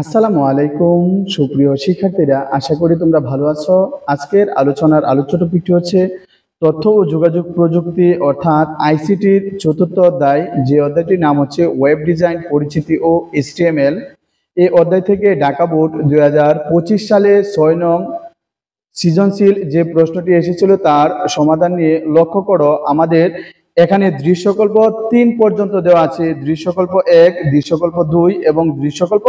আসসালামু আলাইকুম সুপ্রিয় শিক্ষার্থীরা, আশা করি তোমরা ভালো আছো। আজকের আলোচনার আলোচ্য টপিকটি হচ্ছে তথ্য ও যোগাযোগ প্রযুক্তি অর্থাৎ আইসিটির চতুর্থ অধ্যায়, যে অধ্যায়টির নাম হচ্ছে ওয়েব ডিজাইন পরিচিতি ও HTML। এই অধ্যায় থেকে ঢাকা বোর্ড 2025 সালে 6 নং সৃজনশীল যে প্রশ্নটি এসেছিল তার সমাধান নিয়ে লক্ষ্য করো। আমাদের এখানে দৃশ্যকল্প 3 পর্যন্ত দেওয়া আছে, দৃশ্যকল্প 1, দৃশ্যকল্প 2 এবং দৃশ্যকল্প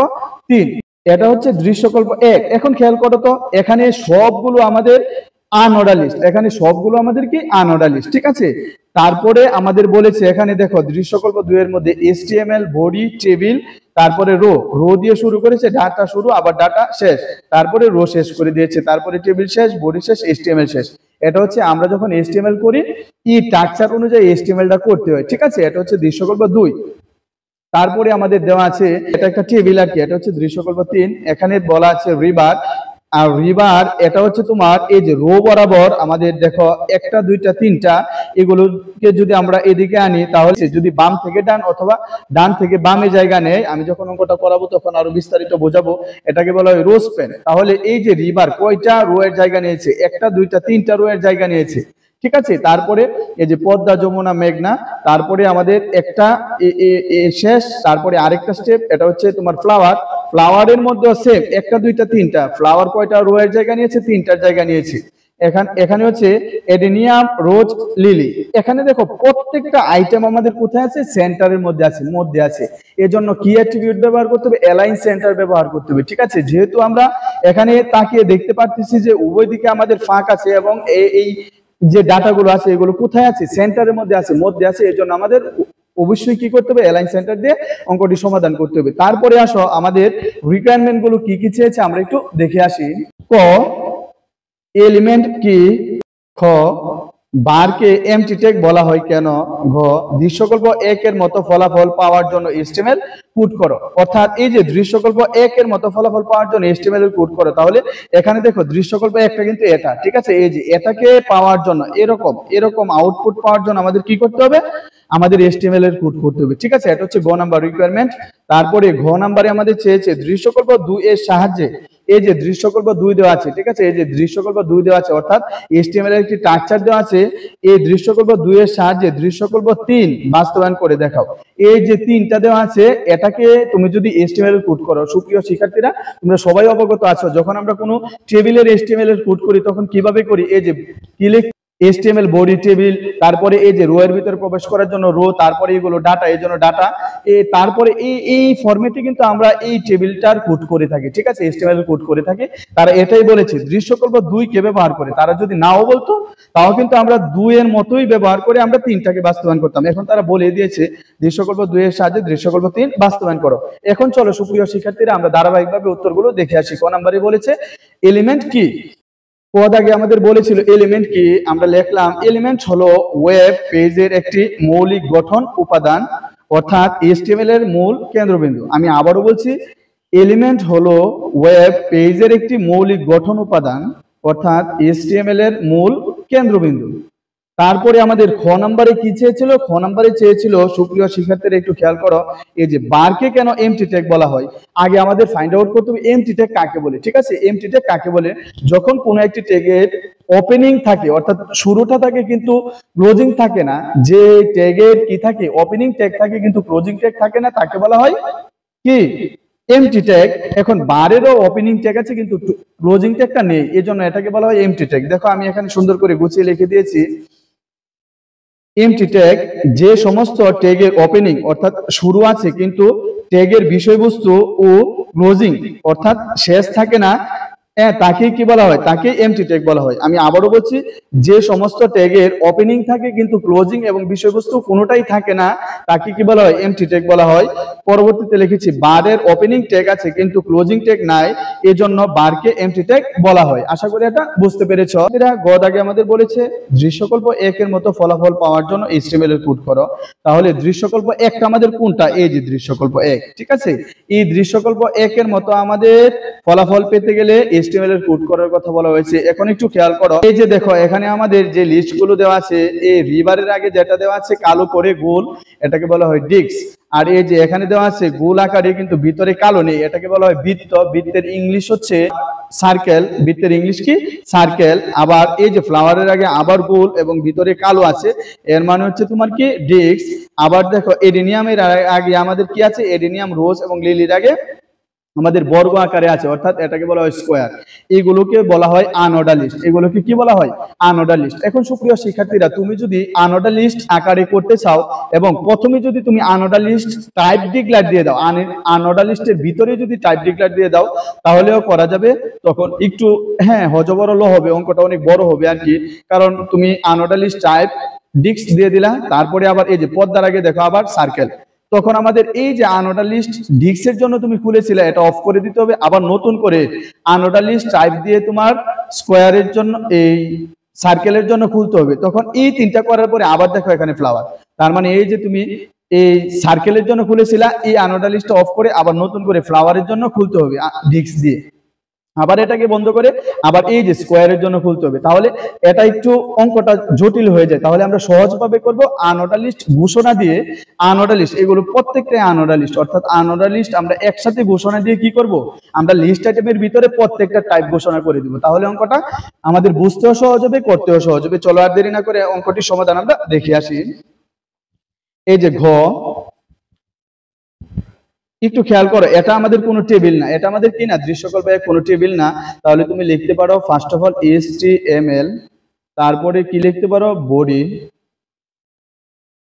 3। এটা হচ্ছে দৃশ্যকল্প 1। এখন খেয়াল করো তো, এখানে সবগুলো আমাদের আনঅর্ডার লিস্ট, এখানে সবগুলো আমাদের কি আনঅর্ডার লিস্ট, ঠিক আছে। তারপরে আমাদের বলেছে এখানে দেখো দৃশ্যকল্প 2 এর মধ্যে HTML বডি টেবিল, তারপরে রো রো দিয়ে শুরু করেছে, ডাটা শুরু আবার ডাটা শেষ, তারপরে রো শেষ করে দিয়েছে, তারপরে টেবিল শেষ, বডি শেষ, HTML শেষ। এটা হচ্ছে আমরা যখন HTML করি স্ট্রাকচার অনুযায়ী HTML-টা করতে হয়, ঠিক আছে। এটা হচ্ছে দৃশ্যকল্প 2। তারপরে আমাদের দেওয়া আছে এটা একটা টেবিল আর কি, এটা হচ্ছে দৃশ্যকল্প 3। এখানে বলা আছে রিভার, আর রিভার এটা হচ্ছে তোমার এই যে রো বরাবর আমাদের দেখো 1টা 2টা 3টা, এগুলোকে যদি আমরা এদিকে আনি তাহলে যদি বাম থেকে ডান অথবা ডান থেকে বামে জায়গা নেই, আমি যখন অঙ্কটা করাবো তখন আরো বিস্তারিত বোঝাবো, এটাকে বলা হয় রো স্প্যান। তাহলে এই যে রিভার কয়টা রো এর জায়গা নিয়েছে, 1টা 2টা 3টা রো এর জায়গা নিয়েছে, ঠিক আছে। তারপরে এই যে পদ্মা যমুনা মেঘনা, তারপরে আমাদের একটা শেষ, তারপরে আরেকটা স্টেপ, এটা হচ্ছে তোমার ফ্লাওয়ার। ফ্লাওয়ারের মধ্যে সেম 1টা 2টা 3টা, ফ্লাওয়ার কয়টা রো এর জায়গা নিয়েছে, 3টার জায়গা নিয়েছে। এখানে হচ্ছে এডেনিয়াম রোজ লিলি। এখানে দেখো প্রত্যেকটা আইটেম আমাদের কোথায় আছে, সেন্টারের মধ্যে আছে। এজন্য কি অ্যাট্রিবিউট ব্যবহার করতে হবে, অ্যালাইন সেন্টার ব্যবহার করতে হবে, ঠিক আছে। যেহেতু আমরা এখানে তাকিয়ে দেখতে পাচ্ছি যে উভয় দিকে আমাদের ফাঁক আছে এবং এই যে ডাটাগুলো আছে এগুলো কোথায় আছে, সেন্টারের মধ্যে আছে। এর জন্য আমাদের অবশ্যই কি করতে হবে, অ্যালাইন সেন্টার দিয়ে অঙ্কটি সমাধান করতে হবে। তারপরে আসো আমাদের রিকোয়ারমেন্ট গুলো কি কি চেয়েছে আমরা একটু দেখে আসি। ক, এলিমেন্ট কি? খ, বারকে এমটি ট্যাগ বলা হয় কেন? ঘ, দৃশ্যকল্প 1 এর মতো ফলাফল পাওয়ার জন্য HTML কোড করো। অর্থাৎ এই যে দৃশ্যকল্প 1 এর মতো ফলাফল পাওয়ার জন্য HTML এর কোড করো। তাহলে এখানে দেখো দৃশ্যকল্প 1টা কিন্তু এটা, ঠিক আছে। এই যে এটাকে পাওয়ার জন্য এরকম আউটপুট পাওয়ার জন্য আমাদের কি করতে হবে, আমাদের HTML এর কোড করতে হবে, ঠিক আছে। এটা হচ্ছে গ নাম্বার রিকোয়ারমেন্ট। তারপরে ঘ নাম্বারে আমাদের চেয়েছে দৃশ্যকল্প 2 এর সাহায্যে, এই যে দৃশ্যকল্প 2 দেওয়া আছে, ঠিক আছে। এই যে দৃশ্যকল্প 2 দেওয়া আছে অর্থাৎ HTML এর একটি স্ট্রাকচার দেওয়া আছে, এই দৃশ্যকল্প 2 এর সাহায্যে দৃশ্যকল্প 3 বাস্তবায়ন করে দেখাও। এই যে 3টা দেওয়া আছে এটাকে তুমি যদি HTML এর কোড করো, সুপ্রিয় শিক্ষার্থীরা তোমরা সবাই অবগত আছো, যখন আমরা কোনো টেবিলের HTML এর কোড করি তখন কিভাবে করি, এই যে কি লিখি, HTML বডি টেবিল, তারপরে এই যে রো এর ভিতরে প্রবেশ করার জন্য রো, তারপরে এগুলো ডাটা, এই জন্য ডাটা, তারপরে এই ফরম্যাটে কিন্তু আমরা এই টেবিলটার কোড করে থাকি, ঠিক আছে, HTML কোড করে থাকি। তারা এটাই বলেছে দৃশ্যকল্প 2 কে ব্যবহার করে। তারা যদি নাও বলতো তাও কিন্তু আমরা 2 এর মতোই ব্যবহার করে আমরা 3টাকে বাস্তবায়ন করতাম। এখন তারা বলে দিয়েছে দৃশ্যকল্প 2 এর সাহায্যে দৃশ্যকল্প 3 বাস্তবায়ন করো। এখন চলো সুপ্রিয় শিক্ষার্থীরা আমরা ধারাবাহিকভাবে উত্তরগুলো দেখে আসি। ক নম্বরে বলেছে এলিমেন্ট কি? পদ আগে আমাদের বলেছিল এলিমেন্ট কি, আমরা লিখলাম এলিমেন্ট হলো ওয়েব পেজের একটি মৌলিক গঠন উপাদান অর্থাৎ HTML এর মূল কেন্দ্রবিন্দু। আমি আবারও বলছি, এলিমেন্ট হলো ওয়েব পেজের একটি মৌলিক গঠন উপাদান অর্থাৎ HTML এর মূল কেন্দ্রবিন্দু। তারপরে আমাদের খ নম্বরে কি চেয়েছিল, খ নম্বরে চেয়েছিল সুপ্রিয় শিক্ষার্থীরা একটু খেয়াল করো, এই যে বারকে কেন এমটি ট্যাগ বলা হয়। আগে আমাদের ফাইন্ড আউট করতে হবে এমটি ট্যাগ কাকে বলে, ঠিক আছে। এমটি ট্যাগ কাকে বলে, যখন কোনো একটি ট্যাগের ওপেনিং থাকে অর্থাৎ শুরুটা থাকে কিন্তু ক্লোজিং থাকে না, যে ট্যাগের কি থাকে, ওপেনিং ট্যাগ থাকে কিন্তু ক্লোজিং ট্যাগ থাকে না, তাকে বলা হয় কি, এমটি ট্যাগ। এখন বারেরও ওপেনিং ট্যাগ আছে কিন্তু ক্লোজিং ট্যাগটা নেই, এজন্য এটাকে বলা হয় এমটি ট্যাগ। দেখো আমি এখানে সুন্দর করে গুছিয়ে লিখে দিয়েছি, এমটি ট্যাগ যে সমস্ত ট্যাগের ওপেনিং অর্থাৎ শুরু আছে কিন্তু ট্যাগের বিষয়বস্তু ও ক্লোজিং অর্থাৎ শেষ থাকে না, তাকে কি বলা হয়, তাকে এমটি ট্যাগ বলা হয়। আমি আবারও বলছি, যে সমস্ত ট্যাগের ওপেনিং থাকে কিন্তু ক্লোজিং এবং বিষয়বস্তু কোনোটাই থাকে না, তাকে কি বলা হয়, এমটি ট্যাগ বলা হয়। পরবর্তীতে লিখেছি বারের ওপেনিং ট্যাগ আছে কিন্তু ক্লোজিং ট্যাগ নাই, এজন্য বারকে এমটি ট্যাগ বলা হয়। আশা করি এটা বুঝতে পেরেছো। এরা গদ আগে আমাদের বলেছে দৃশ্যকল্প 1 এর মতো ফলাফল পাওয়ার জন্য HTML এর কোড করো। তাহলে দৃশ্যকল্প 1টা আমাদের কোনটা, এই যে দৃশ্যকল্প 1, ঠিক আছে। এই দৃশ্যকল্প 1 এর মতো আমাদের ফলাফল পেতে গেলে HTML এর কোড করার কথা বলা হয়েছে। এখন একটু খেয়াল করো, এই যে দেখো এখানে আমাদের যে লিস্ট গুলো দেওয়া আছে, এই রিভারের আগে যেটা দেওয়া আছে কালো করে গোল, এটাকে বলা হয় ডিস্ক। আর এই যে এখানে দেওয়া আছে গোল আকারে কিন্তু ভিতরে কালো নেই, এটাকে বলা হয় বৃত্ত। বৃত্তের ইংলিশ হচ্ছে সার্কেল। বৃত্তের ইংলিশ কি? সার্কেল। আবার এই যে ফ্লাওয়ারের আগে আবার গোল এবং ভিতরে কালো আছে, এর মানে হচ্ছে তোমার কি? ডিস্ক। আবার দেখো এডেনিয়ামের আগে আমাদের কি আছে? এডেনিয়াম, রোজ এবং লিলির আগে আমাদের বর্গ আকারে আছে, অর্থাৎ এটাকে বলা হয় স্কোয়ার। এগুলোকে বলা হয় আনঅর্ডার লিস্ট। এগুলোকে কি বলা হয়? Unorder list. এখন সুপ্রিয় শিক্ষার্থীরা, তুমি যদি আনঅর্ডার লিস্ট আকারে করতে চাও এবং প্রথমে যদি তুমি আনঅর্ডার লিস্ট টাইপ ডিক্লেয়ার দিয়ে দাও, আনঅর্ডার লিস্টের ভিতরে যদি টাইপ ডিক্লেয়ার দিয়ে দাও তাহলেও করা যাবে। তখন একটু হজবরল হবে, অঙ্কটা অনেক বড় হবে আর কি। কারণ তুমি আনঅর্ডার লিস্ট টাইপ ডিস্ক দিয়ে দিলা, তারপরে আবার এই যে পর্দার আগে দেখো আবার সার্কেল। তখন আমাদের এই যে আনঅর্ডার লিস্ট ডিস্কের জন্য তুমি খুলেছিলে, এটা অফ করে দিতে হবে। আবার নতুন করে আনঅর্ডার লিস্ট টাইপ দিয়ে তোমার স্কোয়ারের জন্য, এই সার্কেলের জন্য খুলতে হবে। তখন এই তিনটা করার পরে আবার দেখো এখানে ফ্লাওয়ার। তার মানে এই যে তুমি এই সার্কেলের জন্য খুলেছিলা, এই আনঅর্ডার লিস্ট অফ করে আবার নতুন করে ফ্লাওয়ারের জন্য খুলতে হবে ডিস্ক দিয়ে। আবার এটাকে বন্ধ করে আবার এই যে স্কোয়ারের জন্য খুলতে হবে। তাহলে এটা একটু অঙ্কটা জটিল হয়ে যায়। তাহলে আমরা সহজভাবে করব আনঅর্ডার লিস্ট ঘোষণা দিয়ে। আনঅর্ডার লিস্ট এগুলো প্রত্যেকটাই আনঅর্ডার লিস্ট, অর্থাৎ আনঅর্ডার লিস্ট আমরা একসাথে ঘোষণা দিয়ে কি করব? আমরা লিস্ট আইটেমের ভিতরে প্রত্যেকটা টাইপ ঘোষণা করে দিব। তাহলে অঙ্কটা আমাদের বুঝতেও সহজ হবে, করতেও সহজ হবে। চলো আর দেরি না করে অঙ্কটির সমাধান আমরা দেখে আসি। এই যে ঘ, একটু খেয়াল করো, এটা আমাদের কোনো টেবিল না, এটা আমাদের কি না? দৃশ্যকল্প কোনো টেবিল না। তাহলে তুমি লিখতে পারো ফার্স্ট অফ অল HTML, তারপরে কি লিখতে পারো? বডি।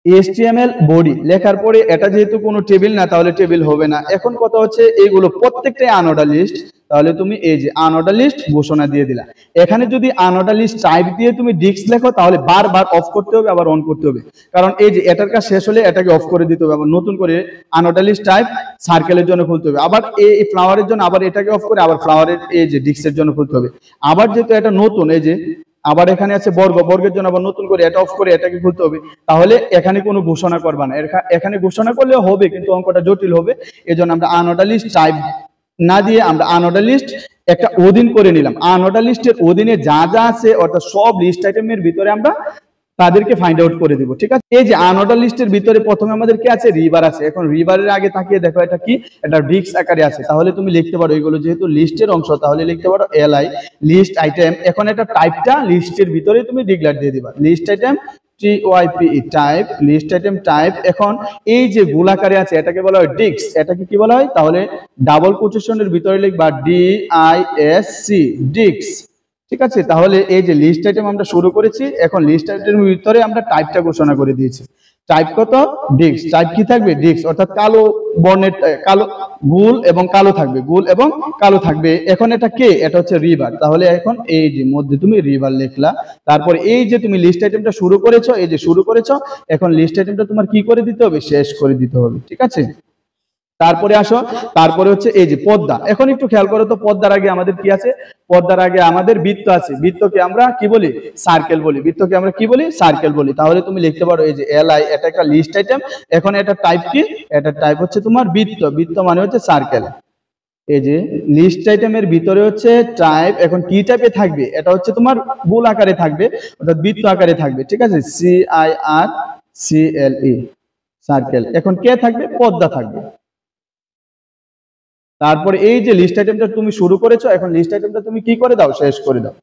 HTML বডি লেখার পরে এটা যেহেতু কোনো টেবিল না, তাহলে টেবিল হবে না। এখন কথা হচ্ছে এইগুলো প্রত্যেকটাই আনঅর্ডার লিস্ট। তাহলে তুমি এই যে আনঅর্ডার লিস্ট ঘোষণা দিয়ে দিলা। এখানে যদি আনঅর্ডার লিস্ট টাইপ দিয়ে তুমি ডিস্ক লেখো, তাহলে বারবার অফ করতে হবে, আবার অন করতে হবে। কারণ এই যে এটার কাজ শেষ হলে এটাকে অফ করে দিতে হবে, আবার নতুন করে আনঅর্ডার লিস্ট টাইপ সার্কেলের জন্য খুলতে হবে। আবার এই ফ্লাওয়ারের জন্য আবার এটাকে অফ করে আবার ফ্লাওয়ারের এই যে ডিস্কের জন্য খুলতে হবে। আবার যেহেতু এটা নতুন, এই যে আবার এখানে আছে বর্গ, বর্গের জন্য আবার নতুন করে এটা অফ করে এটাকে খুলতে হবে। তাহলে এখানে কোনো ঘোষণা করবা না, এখানে ঘোষণা করলেও হবে কিন্তু অঙ্কটা জটিল হবে। এজন্য আমরা আনঅর্ডার লিস্ট টাইপ না দিয়ে আমরা আনঅর্ডার লিস্ট একটা অধীন করে নিলাম। আনঅর্ডার লিস্টের অধীনে যা যা আছে, অর্থাৎ সব লিস্ট আইটেমের ভিতরে আমরা তাদেরকে ফাইন্ড আউট করে দিব। ঠিক আছে, এই যে আনঅর্ডার লিস্টের ভিতরে প্রথমে আমাদের কি আছে? রিভার আছে। এখন রিভারের আগে তাকিয়ে দেখো এটা কি? এটা ডিস্ক আকারে আছে। তাহলে তুমি লিখতে পারো, এগুলো যেহেতু লিস্টের অংশ, তাহলে লিখতে পারো LI লিস্ট আইটেম। এখন এটা টাইপটা লিস্টের ভিতরে তুমি ডিক্লেয়ার দিয়ে দিবা, list item TYPE type, list item type. এখন এই যে গোলাকারে আছে এটাকে বলা হয় ডিস্ক। এটাকে কি বলা হয়? তাহলে ডাবল কোটেশনের ভিতরে লিখবা DISC, ডিস্ক। ঠিক আছে, তাহলে এই যে লিস্ট আইটেম আমরা শুরু করেছি, এখন লিস্ট আইটেমের ভিতরে আমরা টাইপটা ঘোষণা করে দিয়েছি। টাইপ কত? ডিস্ক। টাইপ কি থাকবে? ডিস্ক, অর্থাৎ কালো বর্ণের, কালো গোল এবং কালো থাকবে, গোল এবং কালো থাকবে। এখন এটা কে? এটা হচ্ছে রিভার। তাহলে এখন এই যে মধ্যে তুমি রিভার লিখলা। তারপর এই যে তুমি লিস্ট আইটেমটা শুরু করেছো, এই যে শুরু করেছো, এখন লিস্ট আইটেমটা তোমার কি করে দিতে হবে? শেষ করে দিতে হবে। ঠিক আছে, তারপরে আসো, তারপরে হচ্ছে এই যে পদ্মা। এখন একটু খেয়াল করো তো, পদ্মার আগে আমাদের কি আছে? পদ্মার আগে আমাদের বৃত্ত আছে। বৃত্তকে আমরা কি বলি? সার্কেল বলি। বৃত্তকে আমরা কি বলি? সার্কেল বলি। তাহলে তুমি লিখতে পারো এই যে LI, এটা একটা লিস্ট আইটেম। এখন এটা টাইপ কি? এটা টাইপ হচ্ছে তোমার বৃত্ত। বৃত্ত মানে হচ্ছে সার্কেল। এই যে লিস্ট আইটেমের ভিতরে হচ্ছে টাইপ। এখন কি টাইপে থাকবে? এটা হচ্ছে তোমার গোল আকারে থাকবে, অর্থাৎ বৃত্ত আকারে থাকবে। ঠিক আছে, CIRCLE, সার্কেল। এখন কে থাকবে? পদ্মা থাকবে। তারপরে এই যে লিস্ট আইটেমটা তুমি শুরু করেছো, এখন লিস্ট আইটেমটা তুমি কি করে দাও? শেষ করে দাও।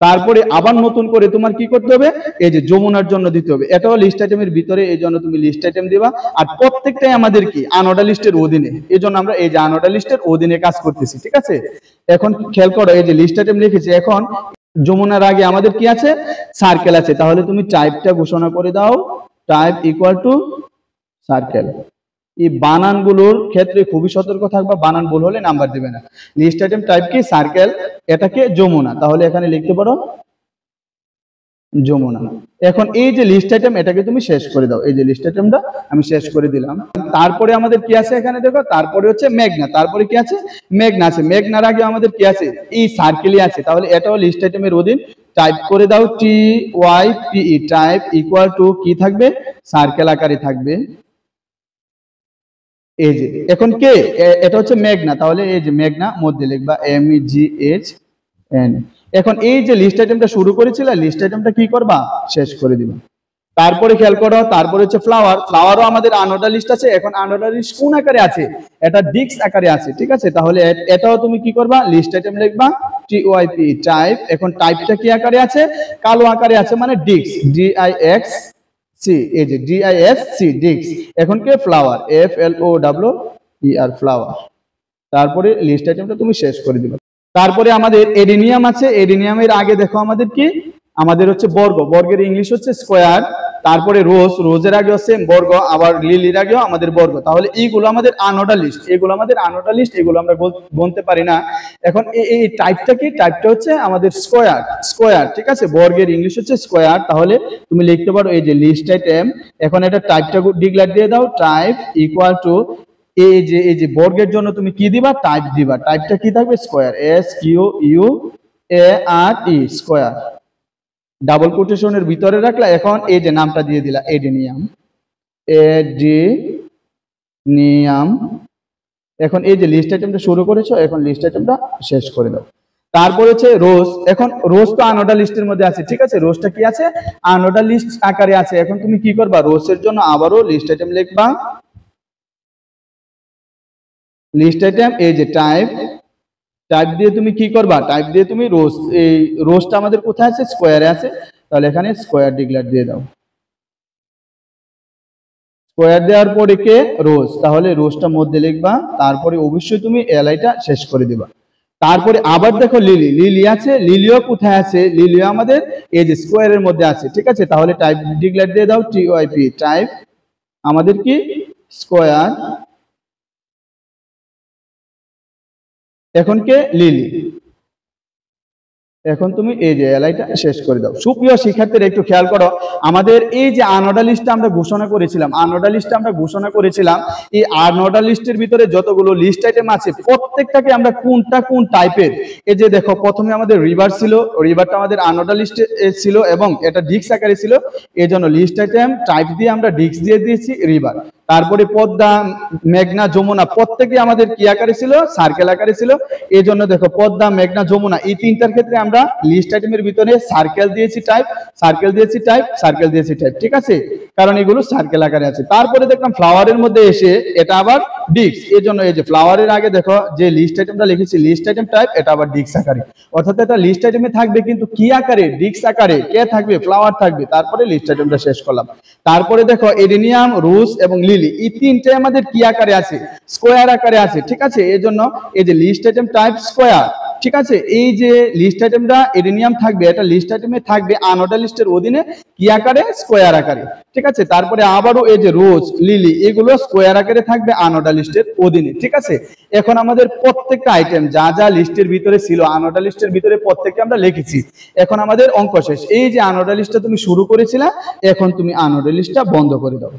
তারপরে আবার নতুন করে তোমার কি করতে হবে? এই যে যমুনার জন্য দিতে হবে। এটাও লিস্ট আইটেমের ভিতরে, এই জন্য তুমি লিস্ট আইটেম দিবা। আর প্রত্যেকটাই আমাদের কি? আনঅর্ডার লিস্টের অধীনে। এই জন্য আমরা এই যে আনঅর্ডার লিস্টের অধীনে কাজ করতেছি। ঠিক আছে, এখন খেয়াল করো, এই যে লিস্ট আইটেম লিখেছি। এখন যমুনার আগে আমাদের কি আছে? সার্কেল আছে। তাহলে তুমি টাইপটা ঘোষণা করে দাও, টাইপ ইকুয়াল টু সার্কেল। এই বানানগুলোর ক্ষেত্রে খুবই সতর্ক থাকবা, বানান ভুল হলে নাম্বার দিবে না। লিস্ট আইটেম টাইপ কি? সার্কেল, এটাকে যমুনা। তাহলে এখানে লিখতে পারো যমুনা। এখন এই যে লিস্ট আইটেম, এটাকে তুমি শেষ করে দাও। এই যে লিস্ট আইটেমটা আমি শেষ করে দিলাম। তারপরে আমাদের কি আছে? এখানে দেখো, তারপরে হচ্ছে মেঘনা। তারপরে কি আছে? মেঘনা আছে। মেঘনার আগে আমাদের কি আছে? এই সার্কেলই আছে। তাহলে এটাও লিস্ট আইটেমের অধীন। টাইপ করে দাও TYPE, টাইপ ইকুয়াল টু কি থাকবে? সার্কেল আকারে থাকবে। এই যে এখন কে? এটা হচ্ছে মেঘনা। তাহলে এই যে মেঘনা মধ্যে লিখবা MEGHN। এখন এই যে লিস্ট আইটেমটা শুরু করেছিল, লিস্ট আইটেমটা কি করবা? শেষ করে দিবা। তারপরে খেয়াল করো, তারপরে হচ্ছে ফ্লাওয়ার। ফ্লাওয়ারও আমাদের আনঅর্ডার লিস্ট আছে। এখন আনঅর্ডার লিস্ট কোন আকারে আছে? এটা ডিস্ক আকারে আছে, ঠিক আছে। তাহলে এটাও তুমি কি করবা? লিস্ট আইটেম লিখবা টিওআইপি টাইপ। এখন টাইপটা কি আকারে আছে? কালো আকারে আছে, মানে ডিস্ক, ডিআইএক্স সি, এই যে ডিআইএসসি ডিস্ক। এখন কি? Flower, FLOWER flower. তারপরে লিস্ট আইটেমটা তুমি শেষ করে দিবে। তারপরে আমাদের এডেনিয়াম আছে। এডেনিয়ামের আগে দেখো আমাদের কি, আমাদের হচ্ছে বর্গ, বর্গের ইংলিশ হচ্ছে স্কোয়ার। তারপরে রোজ, রোজের আগে হচ্ছে বর্গ, আবার লিলির আগেও আমাদের বর্গ। তাহলে এইগুলো আমাদের আনঅর্ডার লিস্ট, এগুলো আমাদের আনঅর্ডার লিস্ট, এগুলো আমরা বলতে পারি না। এখন এই টাইপটা কি? টাইপটা হচ্ছে আমাদের স্কোয়ার, স্কোয়ার, ঠিক আছে। বর্গের ইংলিশ হচ্ছে স্কোয়ার। তাহলে তুমি লিখতে পারো এই যে লিস্ট আইটেম। এখন এটা টাইপটা ডিক্লেয়ার দিয়ে দাও, টাইপ ইকুয়াল টু এই যে বর্গের জন্য তুমি কি দিবা? টাইপ দিবা। টাইপটা কি থাকবে? স্কোয়ার, SQUARE স্কোয়ার, ডাবল কোটেশনের ভিতরে রাখলা। এখন এই যে নামটা দিয়ে দিলা এডেনিয়াম, এডেনিয়াম। এখন এই যে লিস্ট আইটেমটা শুরু করেছো, এখন লিস্ট আইটেমটা শেষ করে দাও। তারপর হচ্ছে রোজ। এখন রোজ তো আনঅর্ডার লিস্টের মধ্যে আছে, ঠিক আছে। রোজটা কি আছে? আনঅর্ডার লিস্ট আকারে আছে। এখন তুমি কি করবা? রোজের জন্য আবারও লিস্ট আইটেম লিখবা, লিস্ট আইটেম এই যে টাইপ, টাইপ দিয়ে তুমি কি করবা? টাইপ দিয়ে তুমি রোজ, এই রোজটা আমাদের কোথায় আছে? স্কোয়ারে আছে। তাহলে এখানে স্কোয়ার ডিক্লেয়ার দিয়ে দাও। স্কোয়ার দেওয়ার পরে কে? রোজ। তাহলে রোজটা মধ্যে লিখবা। তারপরে অবশ্যই তুমি এলআইটা শেষ করে দিবা। তারপরে আবার দেখো লিলি, লিলি আছে। লিলিও কোথায় আছে? লিলিও আমাদের এই যে স্কোয়ারের মধ্যে আছে, ঠিক আছে। তাহলে টাইপ ডিক্লেয়ার দিয়ে দাও, টিওআইপি টাইপ আমাদের কি? স্কোয়ার। এখন কে? লিলি। এখন তুমি এই যে এলআইটা শেষ করে দাও। সুপ্রিয় শিক্ষার্থীরা একটু খেয়াল করো, আমাদের এই যে আনঅর্ডার লিস্টটা আমরা ঘোষণা করেছিলাম, আনঅর্ডার লিস্টটা আমরা ঘোষণা করেছিলাম, এই আনঅর্ডার লিস্টের ভিতরে যতগুলো লিস্ট আইটেম আছে প্রত্যেকটাকে আমরা কোনটা কোন টাইপের, এই যে দেখো প্রথমে আমাদের রিভার ছিল, রিভারটা আমাদের আনঅর্ডার লিস্টে ছিল এবং এটা ডিস্ক আকারে ছিল, এই জন্য লিস্ট আইটেম টাইপ দিয়ে আমরা ডিস্ক দিয়ে দিয়েছি রিভার। তারপরে পদ্মা, মেঘনা, যমুনা প্রত্যেকে আমাদের কি আকারে ছিল? সার্কেল আকারে ছিল। এই জন্য দেখো পদ্মা, মেঘনা, যমুনা এই তিনটার ক্ষেত্রে আমরা লিস্ট আইটেমের ভিতরে সার্কেল দিয়েছি টাইপ, সার্কেল দিয়েছি টাইপ, সার্কেল দিয়েছি টাইপ, ঠিক আছে, কারণ এগুলো সার্কেল আকারে আছে। তারপরে দেখলাম ফ্লাওয়ারের মধ্যে এসে এটা আবার ডিস্ক, এই জন্য এই যে ফ্লাওয়ারের আগে দেখো যে লিস্ট আইটেমটা লিখেছি লিস্ট আইটেম টাইপ, এটা আবার ডিস্ক আকারে, অর্থাৎ এটা লিস্ট আইটেমে থাকবে কিন্তু কি আকারে? ডিস্ক আকারে। কে থাকবে? ফ্লাওয়ার থাকবে। তারপরে লিস্ট আইটেমটা শেষ করলাম। তারপরে দেখো এডেনিয়াম, রোজ এবং লিলি এই তিনটে আমাদের কি আকারে আছে? স্কোয়ার আকারে আছে, ঠিক আছে। এই জন্য এই যে লিস্ট আইটেম টাইপ স্কোয়ার, ঠিক আছে। এই যে লিস্ট আইটেমটা এডেনিয়াম থাকবে, এটা লিস্ট আইটেমে থাকবে আনঅর্ডার লিস্টের অধীনে কি আকারে? স্কোয়ার আকারে, ঠিক আছে। তারপরে আবারও এই যে রোজ, লিলি এগুলো স্কোয়ার আকারে থাকবে আনঅর্ডার লিস্টের অধীনে, ঠিক আছে। এখন আমাদের প্রত্যেকটা আইটেম যা যা লিস্টের ভিতরে ছিল আনঅর্ডার লিস্টের ভিতরে প্রত্যেকটা আমরা লিখেছি। এখন আমাদের অঙ্ক শেষ। এই যে আনঅর্ডার লিস্টটা তুমি শুরু করেছিলা, এখন তুমি আনঅর্ডার লিস্টটা বন্ধ করে দাও।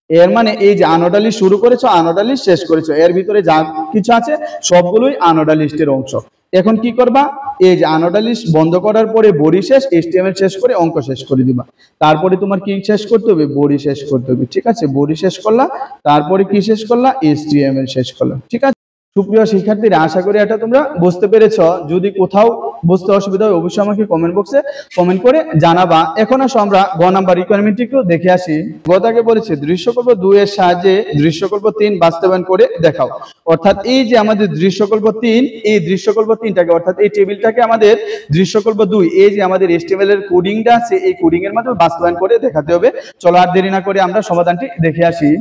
এর মানে এই যে আনঅর্ডার লিস্ট শুরু করেছো, আনঅর্ডার লিস্ট শেষ করেছো, এর ভিতরে যা কিছু আছে সবগুলোই আনঅর্ডার লিস্টের অংশ। এখন কি করবা? এই যে আনঅর্ডার লিস্ট বন্ধ করার পরে বডি শেষ, HTML শেষ করে অঙ্ক শেষ করে দিবা। তারপরে তোমার কি শেষ করতে হবে? বডি শেষ করতে হবে, ঠিক আছে। বডি শেষ করলা, তারপরে কি শেষ করলা? HTML শেষ করলা, ঠিক আছে। সুপ্রিয় শিক্ষার্থীরা, আশা করি এটা তোমরা বুঝতে পেরেছ। যদি কোথাও বুঝতে অসুবিধা হয় অবশ্যই আমাকে কমেন্ট বক্সে কমেন্ট করে জানাবা। এখন আসো আমরা গ নাম্বার রিকোয়ারমেন্ট একটু দেখে আসি। গতাকে বলেছে দৃশ্যকল্প 2 এর সাহায্যে দৃশ্যকল্প 3 বাস্তবায়ন করে দেখাও। অর্থাৎ এই যে আমাদের দৃশ্যকল্প 3, এই দৃশ্যকল্প 3টাকে অর্থাৎ এই টেবিলটাকে আমাদের দৃশ্যকল্প 2, এই যে আমাদের HTML এর কোডিংটা আছে এই কোডিং এর মাধ্যমে বাস্তবায়ন করে দেখাতে হবে। চলো আর দেরি না করে আমরা সমাধানটি দেখে আসি।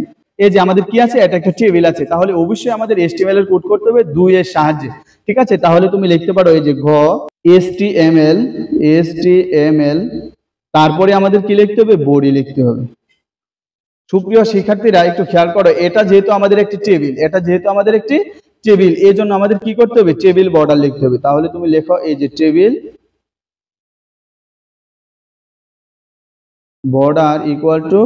এই যে আমাদের কি আছে? এটা একটা টেবিল আছে, তাহলে অবশ্যই আমাদের HTML এর কোড করতে হবে 2 এর সাহায্যে, ঠিক আছে। তাহলে তুমি লিখতে পারো এই যে ঘ HTML, তারপরে আমাদের কি লিখতে হবে? বডি লিখতে হবে। সুপ্রিয় শিক্ষার্থীরা একটু খেয়াল করো, এটা যেহেতু আমাদের একটি টেবিল, এটা যেহেতু আমাদের একটি টেবিল, এই জন্য আমাদের কি করতে হবে? টেবিল বর্ডার লিখতে হবে। তাহলে তুমি লেখো এই যে table border equal to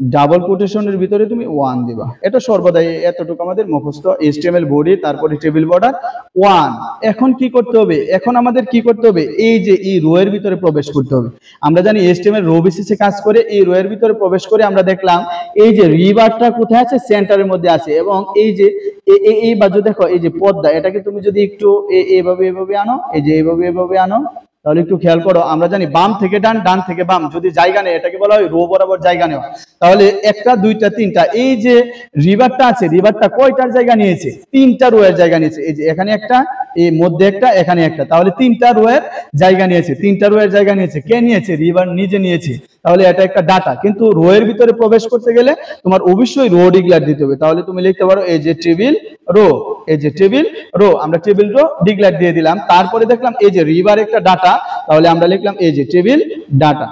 double কোটেশনের ভিতরে তুমি 1 দিবা। এটা সর্বদাই এতটুকু আমাদের মুখস্থ। HTML বডি, তারপরে টেবিল বর্ডার 1। এখন কি করতে হবে? এখন আমাদের কি করতে হবে? এই যে এই রো এর ভিতরে প্রবেশ করতে হবে। আমরা জানি HTML রো বেসিসে কাজ করে। এই রো এর ভিতরে প্রবেশ করে আমরা দেখলাম এই যে রিভারটা কোথায় আছে? সেন্টারের মধ্যে আছে। এবং এই যে এই বাজু দেখো এই যে পদ্মা, এটাকে তুমি যদি একটু এইভাবে আনো, এই যে এইভাবে আনো, তাহলে একটু খেয়াল করো, আমরা জানি বাম থেকে ডান, ডান থেকে বাম যদি জায়গা নেই এটাকে বলা হয় রো বরাবর জায়গা নেওয়া। তাহলে একটা দুইটা তিনটা, এই যে রিভারটা আছে রিভারটা কয়টার জায়গা নিয়েছে? তিনটা রো এর জায়গা নিয়েছে। এই যে এখানে একটা, এই মধ্যে একটা, এখানে একটা, তাহলে তিনটা রো এর জায়গা নিয়েছে। তিনটা রো এর জায়গা নিয়েছে কে নিয়েছে? রিভার নিজে নিয়েছে। তাহলে এটা একটা ডাটা, কিন্তু রো এর ভিতরে প্রবেশ করতে গেলে তোমার অবশ্যই রো ডিক্লেয়ার দিতে হবে। তাহলে তুমি লিখতে পারো এই যে টেবিল রো, এই যে টেবিল রো, আমরা টেবিল রো ডিক্লেয়ার দিয়ে দিলাম। তারপরে দেখলাম এই যে রিভার একটা ডাটা, তাহলে আমরা লিখলাম এই যে টেবিল ডাটা।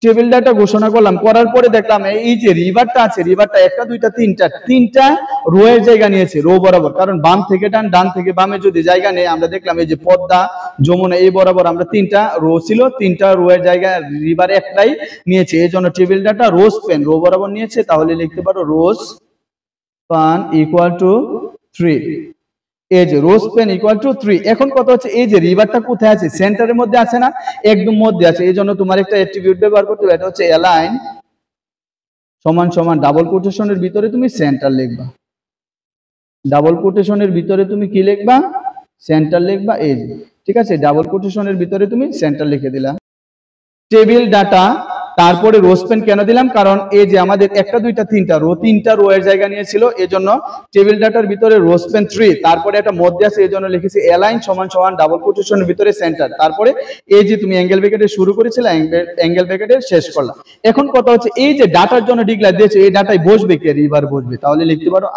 টেবিল ডাটা ঘোষণা করলাম, করার পরে দেখলাম এই যে রিভারটা আছে রিভারটা একটা দুইটা তিনটা, তিনটা রো এর জায়গা নিয়েছে রো বরাবর, কারণ বাম থেকে ডান, ডান থেকে বামে যদি জায়গা নেই, আমরা দেখলাম এই যে পদ্মা, যমুনা, এই বরাবর আমরা তিনটা রো ছিল, তিনটা রো এর জায়গা রিভার একটাই নিয়েছে, এই জন্য টেবিল ডাটা রোজ পেন রো বরাবর নিয়েছে। তাহলে লিখতে পারো রোজ পান ইকুয়াল টু 3, এই যে রোজ পেন ইকুয়াল টু 3। এখন কথা হচ্ছে এই যে রিভারটা কোথায় আছে? সেন্টারের মধ্যে আছে না? একদম মধ্যে আছে। এই জন্য তোমার একটা অ্যাট্রিবিউট ব্যবহার করতে হবে, এটা হচ্ছে অ্যালাইন সমান সমান ডাবল কোটেশনের ভিতরে তুমি সেন্টার লিখবা। ডাবল কোটেশনের ভিতরে তুমি কি লিখবা? সেন্টার লিখবা। এই যে ঠিক আছে, ডাবল কোটেশনের ভিতরে তুমি সেন্টার লিখে দিলা। টেবিল ডাটা, তারপরে রোজ পেন কেন দিলাম? কারণ এই যে আমাদের একটা দুইটা তিনটা রো, তিনটা রো এর জায়গা নিয়েছিল, এজন্য টেবিল ডাটার ভিতরে রোজ পেন 3, তারপরে একটা মধ্যে আছে এজন্য লিখেছি অ্যালাইন সমান সমান ডাবল কোটেশনের ভিতরে সেন্টার। তারপরে এই যে তুমি অ্যাঙ্গেল ব্র্যাকেটে শুরু করেছিলে অ্যাঙ্গেল ব্র্যাকেটে শেষ করলাম। এখন কথা হচ্ছে এই যে ডাটার জন্য ডিক্লেয়ার দিয়েছে, এই ডাটায় বসবে কে? রিভার বসবে। তাহলে লিখতে পারো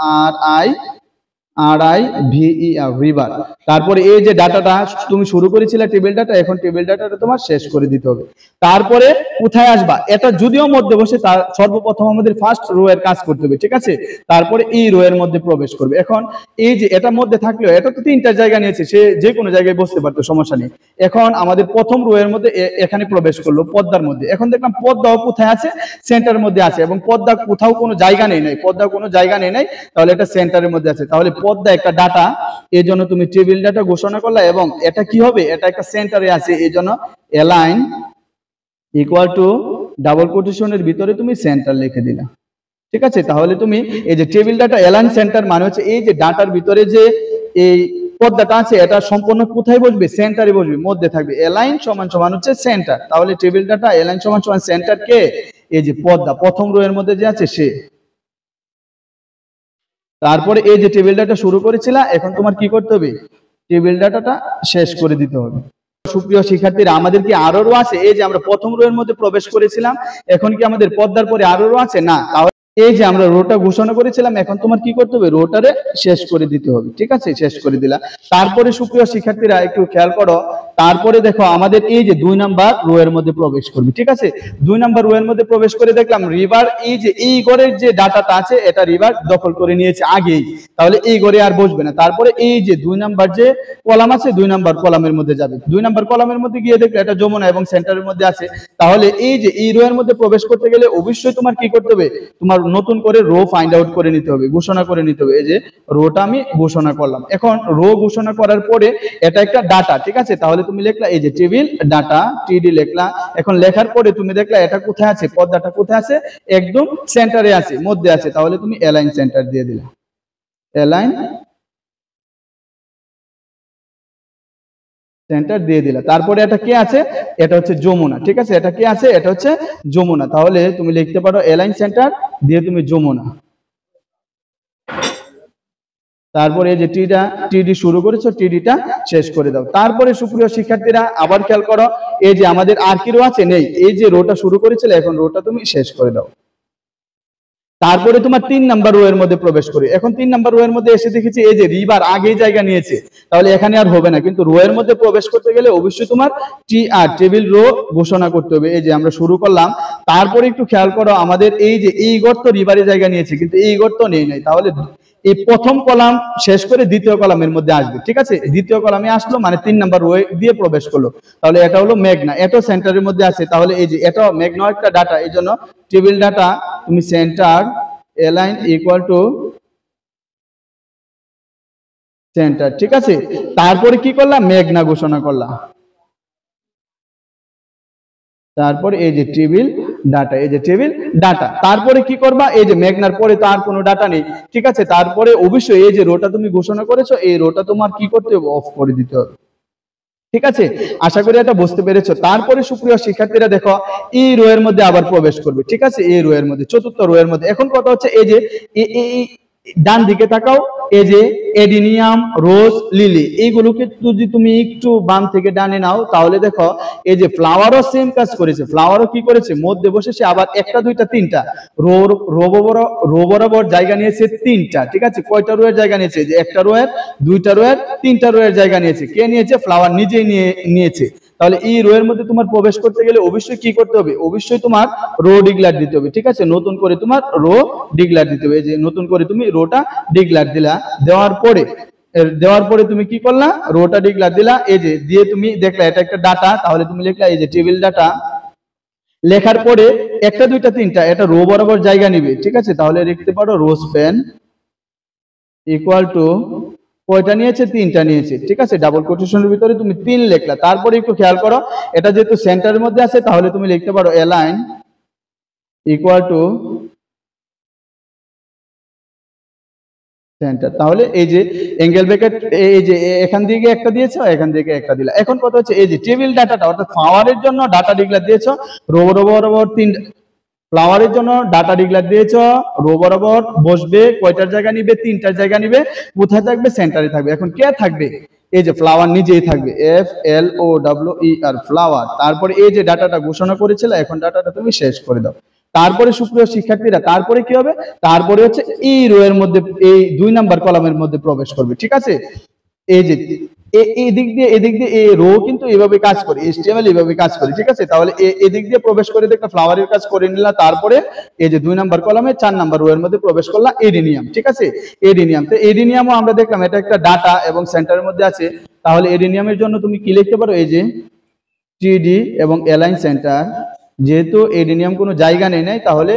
RIVER রিভার। তারপরে এই যে ডাটাটা তুমি শুরু করেছিলে টেবিল ডাটা, এখন টেবিল ডাটাটা তোমার শেষ করে দিতে হবে। তারপরে কোথায় আসবা? এটা যদিও মধ্যে বসে, তার সর্বপ্রথম আমাদের ফার্স্ট রো এর কাজ করতে হবে, ঠিক আছে? তারপরে এই রো এর মধ্যে প্রবেশ করবে। এখন এই যে এটা মধ্যে থাকলেও এটা তো তিনটা জায়গা নিয়েছে, সে যে কোনো জায়গায় বসতে পারতো, সমস্যা নেই। এখন আমাদের প্রথম রো এর মধ্যে এখানে প্রবেশ করলো পদ্মার মধ্যে। এখন দেখলাম পদ্মাও কোথায় আছে? সেন্টারের মধ্যে আছে, এবং পদ্মা কোথাও কোনো জায়গা নেই নাই, পদ্মা কোনো জায়গা নেই নাই, তাহলে এটা সেন্টারের মধ্যে আছে। তাহলে পদ্মা একটা ডাটা, এই জন্য তুমি টেবিল ডাটা ঘোষণা করলা, এবং এটা কি হবে? এটা একটা সেন্টারে আছে, এই জন্য অ্যালাইন ইকুয়াল টু ডাবল কোটেশনের ভিতরে তুমি সেন্টার লিখে দিলা, ঠিক আছে? তাহলে তুমি এই যে টেবিল ডাটা অ্যালাইন সেন্টার মানে হচ্ছে এই যে ডাটার ভিতরে যে এই পদ্মাটা আছে এটা সম্পূর্ণ কোথায় বসবে? সেন্টারে বসবে, মধ্যে থাকবে। অ্যালাইন সমান সমান হচ্ছে সেন্টার, তাহলে টেবিল ডাটা অ্যালাইন সমান সমান সেন্টার কে? এই যে পদ্মা প্রথম রো এর মধ্যে যে আছে সে। তারপরে এই যে টেবিল ডাটা শুরু করেছিল, এখন তোমার কি করতে হবে? টেবিল ডাটাটা শেষ করে দিতে হবে। সুপ্রিয় শিক্ষার্থীরা, আমাদের কি আরো রো আছে? এই যে আমরা প্রথম রো এর মধ্যে প্রবেশ করেছিলাম, এখন কি আমাদের পদ্মার পরে আরো রো আছে? না। এই যে আমরা রোটা ঘোষণা করেছিলাম, এখন তোমার কি করতে হবে? রোটারে শেষ করে দিতে হবে, ঠিক আছে? শেষ করে দিলা। তারপরে সুপ্রিয় শিক্ষার্থীরা একটু খেয়াল করো, তারপরে দেখো আমাদের এই যে 2 নাম্বার রো এর মধ্যে প্রবেশ করবে, ঠিক আছে? 2 নাম্বার রো এর মধ্যে প্রবেশ করে দেখলাম রিভার, এই যে এই ঘরের যে ডাটাটা আছে এটা রিভার দখল করে নিয়েছে আগেই, তাহলে এই ঘরে আর বসবে না। তারপরে এই যে 2 নাম্বার যে কলাম আছে, 2 নাম্বার কলামের মধ্যে যাবে। 2 নাম্বার কলামের মধ্যে গিয়ে দেখলে এটা যমুনা এবং সেন্টারের মধ্যে আছে, তাহলে এই যে এই রো এর মধ্যে প্রবেশ করতে গেলে অবশ্যই তোমার কি করতে হবে? তোমার নতুন করে রো ফাইন্ড আউট করে নিতে হবে, ঘোষণা করে নিতে হবে। এই যে রোটা আমি ঘোষণা করলাম। এখন রো ঘোষণা করার পরে এটা একটা ডাটা, ঠিক আছে? তাহলে তুমি লিখলা এই যে টেবিল ডাটা টিডি লিখলা। এখন লেখার পরে তুমি দেখলা এটা কোথায় আছে? পদ্মাটা কোথায় আছে? একদম সেন্টারে আছে, মধ্যে আছে, তাহলে তুমি অ্যালাইন সেন্টার দিয়ে দিলা। অ্যালাইন সেন্টার দিয়ে দিলা। তারপরে এটা কি আছে? এটা হচ্ছে যমুনা, ঠিক আছে? এটা কি আছে? এটা হচ্ছে যমুনা। তাহলে তুমি লিখতে পারো অ্যালাইন সেন্টার দিয়ে তুমি যমুনা। তারপরে এই যে টিডি শুরু করেছো, টিডিটা শেষ করে দাও। তারপরে সুপ্রিয় শিক্ষার্থীরা আবার খেয়াল করো, এই যে আমাদের আর কি রো আছে? নেই। এই যে রোটা শুরু করেছিলে, এখন রোটা তুমি শেষ করে দাও। তারপরে তোমার 3 নাম্বার রো এর মধ্যে প্রবেশ করি। এখন 3 নাম্বার রো এর মধ্যে এসে দেখেছি এই যে রিভার আগেই জায়গা নিয়েছে, তাহলে এখানে আর হবে না, কিন্তু রো এর মধ্যে প্রবেশ করতে গেলে অবশ্যই তোমার টেবিল রো ঘোষণা করতে হবে। এই যে আমরা শুরু করলাম, তারপরে একটু খেয়াল করো আমাদের এই যে এই গর্ত রিভারের জায়গা নিয়েছে, কিন্তু এই গর্ত নেই নাই, তাহলে এই প্রথম কলাম শেষ করে দ্বিতীয় কলামের মধ্যে আসবে, ঠিক আছে? দ্বিতীয় কলামে আসলো মানে 3 নাম্বার রো দিয়ে প্রবেশ করলো, তাহলে এটা হলো মেঘনা, এটা সেন্টারের মধ্যে আছে, তাহলে এই যে এটা মেঘনা একটা ডাটা, এই জন্য টেবিল ডাটা তুমি centre align equal to centre, ঠিক আছে? তারপরে কি করলাম? মেঘনা ঘোষণা করলাম। তারপরে এই যে টেবিল ডাটা, এই যে টেবিল ডাটা। তারপরে কি করবা? এই যে মেঘনার পরে তো আর কোনো ডাটা নেই, ঠিক আছে? তারপরে অবশ্যই এই যে রোটা তুমি ঘোষণা করেছো, এই রোটা তোমার কি করতে হবে? অফ করে দিতে হবে, ঠিক আছে, আশা করি এটা বুঝতে পেরেছো। তারপরে সুপ্রিয় শিক্ষার্থীরা দেখো এই রো এর মধ্যে আবার প্রবেশ করবে, ঠিক আছে, এই রো এর মধ্যে, চতুর্থ রো এর মধ্যে। এখন কথা হচ্ছে এই যে ডান দিকে তাকাও, এই যে এডিনিয়াম, রোজ, লিলি, এইগুলোকে যদি তুমি একটু বাম থেকে ডানে নাও তাহলে দেখো এই যে ফ্লাওয়ারও সেম কাজ করেছে। ফ্লাওয়ারও কি করেছে, মধ্যে বসেছে, আবার একটা দুইটা তিনটা রো বরাবর জায়গা নিয়েছে তিনটা, ঠিক আছে। কয়টা রো এর জায়গা নিয়েছে, যে একটা রো এর, দুইটা রো এর, তিনটা রো এর জায়গা নিয়েছে। কে নিয়েছে, ফ্লাওয়ার নিজেই নিয়েছে। তাহলে এই রো এর মধ্যে তোমার প্রবেশ করতে গেলে অবশ্যই কি করতে হবে, অবশ্যই তোমার রো ডিক্লেয়ার দিতে হবে, ঠিক আছে। নতুন করে তোমার রো ডিক্লেয়ার দিতে হবে। এই যে নতুন করে তুমি রোটা ডিক্লেয়ার দিলা, দেওয়ার পরে তুমি কি করলা, রোটা ডিক্লেয়ার দিলা, এই যে দিয়ে তুমি দেখলা এটা একটা ডাটা, তাহলে তুমি লিখলা এই যে টেবিল ডাটা। লেখার পরে একটা দুইটা তিনটা এটা রো বরাবর জায়গা নিবে, ঠিক আছে। তাহলে লিখতে পারো রোজ পেন ইকুয়াল টু কয়টা নিয়েছে, তিনটা নিয়েছে, ঠিক আছে। ডাবল কোটেশনের ভিতরে তুমি 3 লিখলা। তারপরে একটু খেয়াল করো, এটা যেহেতু সেন্টারের মধ্যে আছে তাহলে তুমি লিখতে পারো অ্যালাইন ইকুয়াল টু সেন্টার। তাহলে এই যে অ্যাঙ্গেল ব্র্যাকেট, এই যে এখান থেকে একটা দিয়েছো, এখান থেকে একটা দিলা। এখন কথা হচ্ছে এই যে টেবিল ডাটাটা, অর্থাৎ ফ্লাওয়ারের জন্য ডাটা ডিক্লেয়ার দিয়েছো রো বরাবর ফ্লাওয়ারের জন্য ডাটা ডিক্লেয়ার দিয়েছো, রো বরাবর বসবে, কয়টার জায়গা নিবে, তিনটার জায়গা নিবে। কোথায় থাকবে, সেন্টারে থাকবে। এখন কে থাকবে, এই যে ফ্লাওয়ার নিজেই থাকবে, FLOWER, ফ্লাওয়ার। তারপরে এই যে ডাটাটা ঘোষণা করেছিল, এখন ডাটাটা তুমি শেষ করে দাও। তারপরে সুপ্রিয় শিক্ষার্থীরা, তারপরে কি হবে, তারপরে হচ্ছে এই রো এর মধ্যে, এই 2 নাম্বার কলামের মধ্যে প্রবেশ করবে, ঠিক আছে। এই যে এদিক দিয়ে এই রো কিন্তু এইভাবে কাজ করে, HTML এইভাবে কাজ করে, ঠিক আছে। তাহলে এদিক দিয়ে প্রবেশ করে একটা ফ্লাওয়ারের কাজ করে নিলা। তারপরে এই যে 2 নাম্বার কলামে 4 নাম্বার রো এর মধ্যে প্রবেশ করলা এডিনিয়াম, ঠিক আছে। এডিনিয়াম, তো এডিনিয়ামও আমরা দেখলাম এটা একটা ডাটা এবং সেন্টারের মধ্যে আছে। তাহলে এডিনিয়ামের জন্য তুমি কি লিখতে পারো, এই যে TD এবং অ্যালাইন সেন্টার। যেহেতু এডিনিয়াম কোনো জায়গা নেই নাই, তাহলে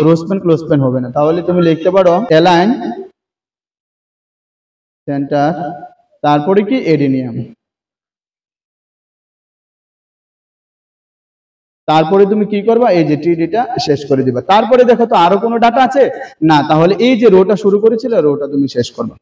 রোজ পেন ক্লোজ পেন হবে না। তাহলে তুমি লিখতে পারো অ্যালাইন সেন্টার, তারপরে কি এডিনিয়াম, তারপরে তুমি কি করবা, এই যে টিডিটা শেষ করে দিবা। তারপরে দেখো তো আরো কোনো ডাটা আছে না, তাহলে এই যে রোটা শুরু করেছিল রোটা তুমি শেষ করবা।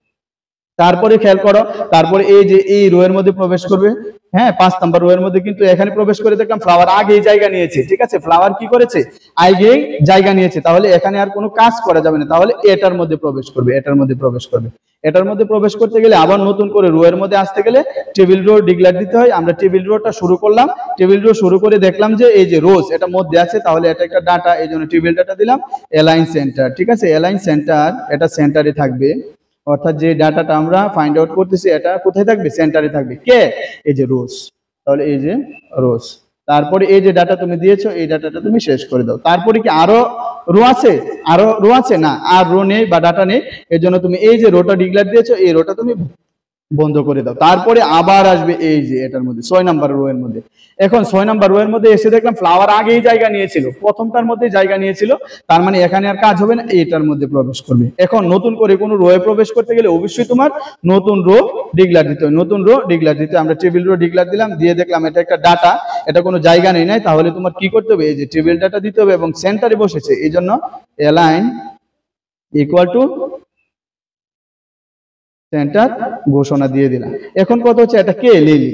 তারপরে খেয়াল করো, তারপরে এই যে এই রো এর মধ্যে প্রবেশ করবে, হ্যাঁ 5 নাম্বার রো এর মধ্যে। কিন্তু এখানে প্রবেশ করে দেখলাম ফ্লাওয়ার আগেই জায়গা নিয়েছে, ঠিক আছে। ফ্লাওয়ার কি করেছে, আগেই জায়গা নিয়েছে। তাহলে এখানে আর কোনো কাজ করা যাবে না, তাহলে এটার মধ্যে প্রবেশ করবে, এটার মধ্যে প্রবেশ করবে। এটার মধ্যে প্রবেশ করতে গেলে আবার নতুন করে রো এর মধ্যে আসতে গেলে টেবিল রো ডিক্লেয়ার দিতে হয়। আমরা টেবিল রোটা শুরু করলাম, টেবিল রো শুরু করে দেখলাম যে এই যে রোজ এটা মধ্যে আছে, তাহলে এটা একটা ডাটা, এই জন্য টেবিল ডাটা দিলাম অ্যালাইন সেন্টার, ঠিক আছে। অ্যালাইন সেন্টার, এটা সেন্টারে থাকবে, অর্থাৎ যে ডাটাটা আমরা ফাইন্ড আউট করতেছি এটা কোথায় থাকবে, সেন্টারে থাকবে। কে, এই যে রোজ। তাহলে এই যে রোজ। তারপরে এই যে ডাটা তুমি দিয়েছো, এই ডাটাটা তুমি শেষ করে দাও। তারপরে কি আরো রো আছে, আরো রো আছে না, আর রো নেই বা ডাটা নেই, এর জন্য তুমি এই যে রোটা ডিক্লেয়ার দিয়েছো, এই রোটা তুমি বন্ধ করে দাও। তারপরে আবার আসবে এই যে এটার মধ্যে 6 নাম্বার রো এর মধ্যে। এখন 6 নাম্বার রো এর মধ্যে এসে দেখলাম ফ্লাওয়ার আগেই জায়গা নিয়েছিল, প্রথমটার মধ্যে জায়গা নিয়েছিল, তার মানে এখানে আর কাজ হবে না, এটার মধ্যে প্রবেশ করবে। এখন নতুন করে কোনো রো এ প্রবেশ করতে গেলে অবশ্যই তোমার নতুন রো ডিক্লেয়ার দিতে হয়, নতুন রো ডিক্লেয়ার দিতে। আমরা টেবিল রো ডিক্লেয়ার দিলাম, দিয়ে দেখলাম এটা একটা ডাটা, এটা কোনো জায়গা নেই নাই, তাহলে তোমার কি করতে হবে, এই যে টেবিল ডাটা দিতে হবে এবং সেন্টারে বসেছে, এই জন্য অ্যালাইন ইকুয়াল টু সেন্টার ঘোষণা দিয়ে দিলাম। এখন কত হচ্ছে, এটা কে, লিলি।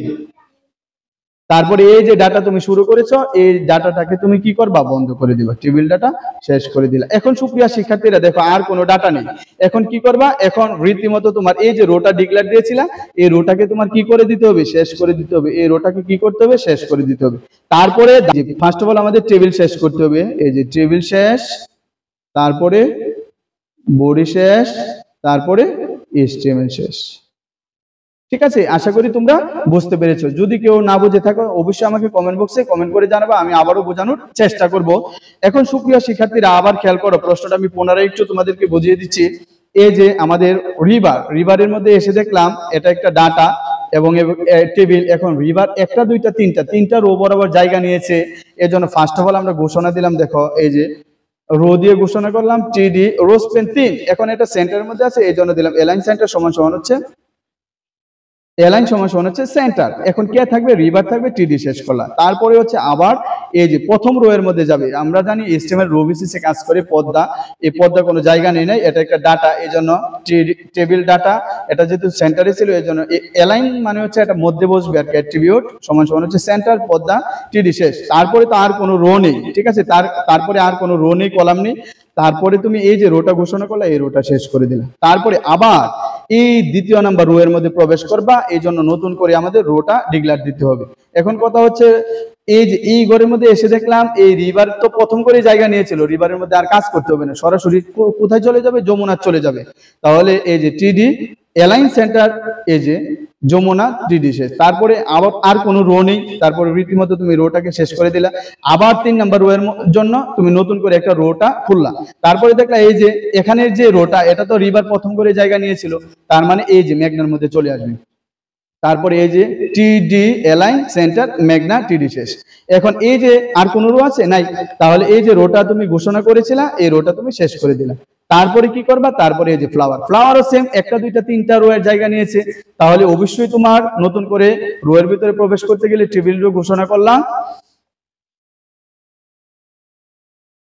তারপরে এই যে ডাটা তুমি শুরু করেছো, এই ডাটাটাকে তুমি কি করবা, বন্ধ করে দিবা, টেবিল ডাটা শেষ করে দিলা। এখন সুপ্রিয় শিক্ষার্থীরা দেখো আর কোনো ডাটা নেই, এখন কি করবা, এখন রীতিমতো তোমার এই যে রোটা ডিক্লেয়ার দিয়েছিলা, এই রোটাকে তোমার কি করে দিতে হবে, শেষ করে দিতে হবে। এই রোটাকে কি করতে হবে, শেষ করে দিতে হবে। তারপরে ফার্স্ট অফ অল আমাদের টেবিল শেষ করতে হবে, এই যে টেবিল শেষ, তারপরে বডি শেষ, তারপরে HTML শেষ, ঠিক আছে। আশা করি তোমরা বুঝতে পেরেছো। যদি কেউ না বুঝে থাকো অবশ্যই আমাকে কমেন্ট বক্সে কমেন্ট করে জানাবা, আমি আবারও বোঝানোর চেষ্টা করব। এখন সুপ্রিয় শিক্ষার্থীরা আবার খেয়াল করো, প্রশ্নটা আমি পুনরায় একটু তোমাদেরকে বুঝিয়ে দিচ্ছি। এই যে আমাদের রিভারের মধ্যে এসে দেখলাম এটা একটা ডাটা এবং টেবিল। এখন রিভার একটা দুইটা তিনটা রো বরাবর জায়গা নিয়েছে, এজন্য ফার্স্ট অফ অল আমরা ঘোষণা দিলাম, দেখো এই যে রো দিয়ে ঘোষণা করলাম টিডি রোজ পেন 3। এখন এটা সেন্টারের মধ্যে আছে, এই জন্য দিলাম অ্যালাইন সেন্টার সমান সমান হচ্ছে এলাইন সমান সমান হচ্ছে সেন্টার। এখন কে থাকবে, রিভার থাকবে, টিডি শেষ করলাম। তারপরে হচ্ছে আবার এই যে প্রথম রো এর মধ্যে যাবে, আমরা জানি এইচটিএমএল রো বেসিসে কাজ করে পদ্মা, এই পদ্মা কোনো জায়গা নেই নাই, এটা একটা ডাটা, এই জন্য টেবিল ডাটা, এটা যেহেতু সেন্টারে ছিল এই জন্য এলাইন মানে হচ্ছে এটা মধ্যে বসবে আর কি, অ্যাট্রিবিউট সমান সমান হচ্ছে সেন্টার, পদ্মা, টিডি শেষ। তারপরে তো আর কোনো রো নেই, ঠিক আছে, তারপরে আর কোনো রো নেই, কলাম নেই। তারপরে তুমি এই যে রোটা ঘোষণা করলে, এই রোটা শেষ করে দিলা। তারপরে আবার এই দ্বিতীয় নাম্বার রো এর মধ্যে প্রবেশ করবা, এই জন্য নতুন করে আমাদের রোটা ডিক্লেয়ার দিতে হবে। এখন কথা হচ্ছে এই যে এই ঘরের মধ্যে এসে দেখলাম এই রিভার তো প্রথম করে জায়গা নিয়েছিল, রিভারের মধ্যে আর কাজ করতে হবে না, সরাসরি কোথায় চলে যাবে, যমুনা চলে যাবে। তাহলে এই যে টিডি এলাইন সেন্টার, এই যে যমুনা টিডি শেষ। তারপরে আবার আর কোনো রো নেই, তারপরে রীতিমতো তুমি রোটাকে শেষ করে দিলা। আবার 3 নাম্বার রো এর জন্য তুমি নতুন করে একটা রোটা খুললা। তারপরে দেখলা এই যে এখানের যে রোটা, এটা তো রিভার প্রথম করে জায়গা নিয়েছিল, তার মানে এই যে মেঘনার মধ্যে চলে আসবে। তারপরে এই যে টিডি এলাইন সেন্টার মেঘনা টিডি শেষ। এখন এই যে আর কোন রো আছে নাই, তাহলে এই যে রোটা তুমি ঘোষণা করেছিলা, এই রোটা তুমি শেষ করে দিলা। তারপরে কি করবা, তারপরে এই যে ফ্লাওয়ারও সেম, একটা দুইটা তিনটা রো এর জায়গা নিয়েছে, তাহলে অবশ্যই তোমার নতুন করে রো এর ভিতরে প্রবেশ করতে গেলে টেবিল রো ঘোষণা করলাম,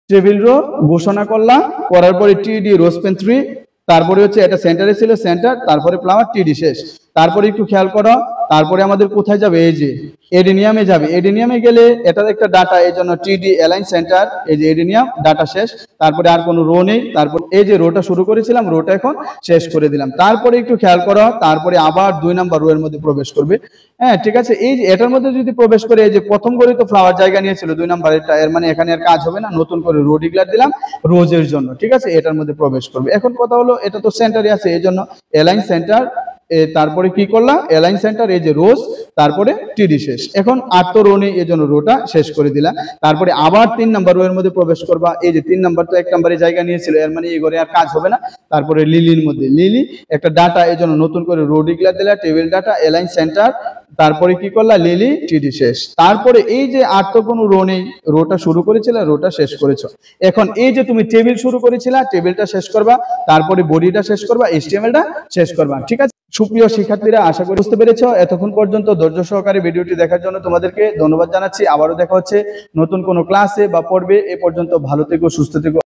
টেবিল রো ঘোষণা করলাম, করার পরে টিডি রোস্পেন 3, তারপরে হচ্ছে এটা সেন্টারে ছিল সেন্টার, তারপরে ফ্লাওয়ার, টিডি শেষ। তারপরে একটু খেয়াল করো, তারপরে আমাদের কোথায় যাবে, এই যে এডেনিয়ামে যাবে। এডেনিয়ামে গেলে এটার একটা ডাটা, এই জন্য টিডি এলাইন সেন্টার, এই যে এডেনিয়াম ডাটা শেষ। তারপরে আর কোনো রো নেই, তারপর এই যে রোটা শুরু করেছিলাম, রোটা এখন শেষ করে দিলাম। তারপরে একটু খেয়াল করো, তারপরে আবার 2 নাম্বার রো এর মধ্যে প্রবেশ করবে। হ্যাঁ ঠিক আছে, এই যে এটার মধ্যে যদি প্রবেশ করে, এই যে প্রথম করে তো ফ্লাওয়ার জায়গা নিয়েছিল 2 নাম্বার, এটা এর মানে এখানে আর কাজ হবে না, নতুন করে রো ডিক্লেয়ার দিলাম রোজের জন্য, ঠিক আছে, এটার মধ্যে প্রবেশ করবে। এখন কথা হলো এটা তো সেন্টারে আছে, এই জন্য এলাইন সেন্টার, তারপরে কি করলাম, এলাইন সেন্টার, এই যে রোজ, তারপরে টিডি শেষ। এখন আর তো রো নেই, এই জন্য রোটা শেষ করে দিলাম। তারপরে আবার 3 নাম্বার রো এর মধ্যে প্রবেশ করবা, এই যে 3 নাম্বার তো 1 নম্বরে জায়গা নিয়েছিল, এর মানে এই ঘরে আর কাজ হবে না। তারপরে লিলির মধ্যে লিলি একটা ডাটা, এই জন্য নতুন করে রো ডিক্লেয়ার দিলা, টেবিল ডাটা এলাইন সেন্টার, তারপরে কি করলা, লিলি টিডি শেষ। তারপরে এই যে আর তো কোনো রো নেই, রোটা শুরু করেছিল, রোটা শেষ করেছো। এখন এই যে তুমি টেবিল শুরু করেছিলা, টেবিলটা শেষ করবা, তারপরে বডিটা শেষ করবা, এইচটিএমএলটা শেষ করবা, ঠিক আছে। সুপ্রিয় শিক্ষার্থীরা, আশা করি বুঝতে পেরেছো। এতক্ষণ পর্যন্ত ধৈর্য সহকারে ভিডিওটি দেখার জন্য তোমাদেরকে ধন্যবাদ জানাচ্ছি। আবারও দেখা হচ্ছে নতুন কোনো ক্লাসে বা পর্বে। এ পর্যন্ত ভালো থেকো, সুস্থ থেকো।